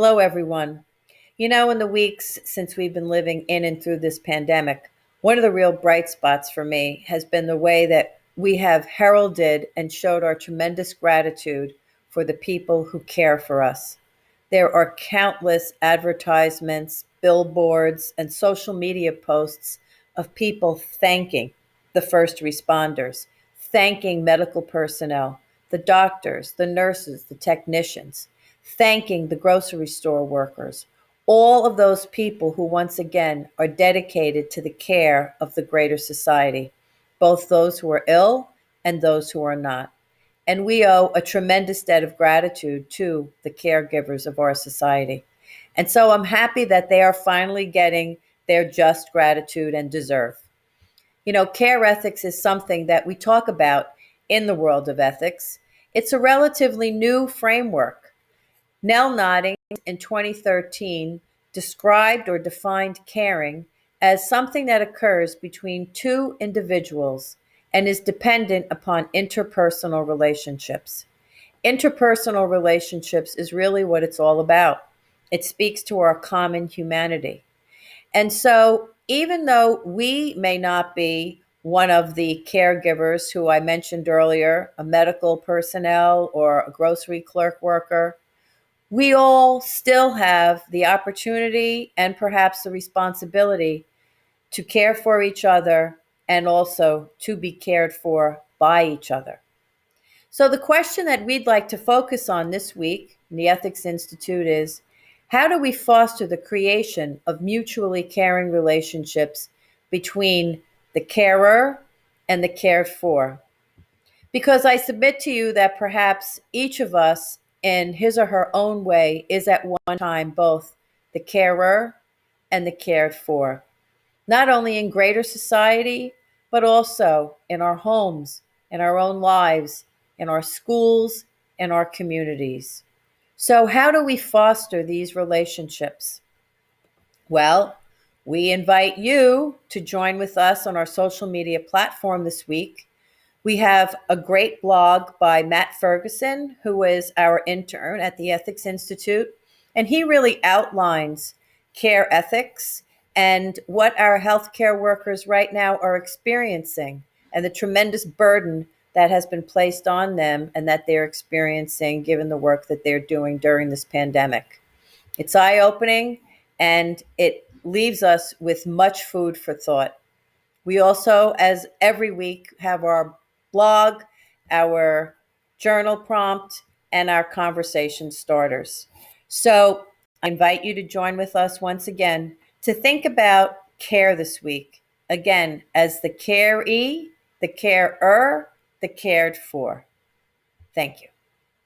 Hello, everyone. In the weeks since we've been living in and through this pandemic, one of the real bright spots for me has been the way that we have heralded and showed our tremendous gratitude for the people who care for us. There are countless advertisements, billboards, and social media posts of people thanking the first responders, thanking medical personnel, the doctors, the nurses, the technicians, thanking the grocery store workers, all of those people who once again are dedicated to the care of the greater society, both those who are ill and those who are not. And we owe a tremendous debt of gratitude to the caregivers of our society. And so I'm happy that they are finally getting their just gratitude and deserve. Care ethics is something that we talk about in the world of ethics. It's a relatively new framework. Nel Noddings in 2013 described or defined caring as something that occurs between two individuals and is dependent upon interpersonal relationships. Interpersonal relationships is really what it's all about. It speaks to our common humanity. And so, even though we may not be one of the caregivers who I mentioned earlier, a medical personnel or a grocery clerk worker, we all still have the opportunity and perhaps the responsibility to care for each other and also to be cared for by each other. So, the question that we'd like to focus on this week in the Ethics Institute is how do we foster the creation of mutually caring relationships between the carer and the cared for? Because I submit to you that perhaps each of us, in his or her own way, is at one time both the carer and the cared for, not only in greater society, but also in our homes, in our own lives, in our schools, in our communities. So, how do we foster these relationships? Well, we invite you to join with us on our social media platform this week. We have a great blog by Matt Ferguson, who is our intern at the Ethics Institute, and he really outlines care ethics and what our healthcare workers right now are experiencing and the tremendous burden that has been placed on them and that they're experiencing given the work that they're doing during this pandemic. It's eye-opening and it leaves us with much food for thought. We also, as every week, have our blog, our journal prompt, and our conversation starters. So I invite you to join with us once again to think about care this week. Again, as the caree, the carer, the cared for. Thank you.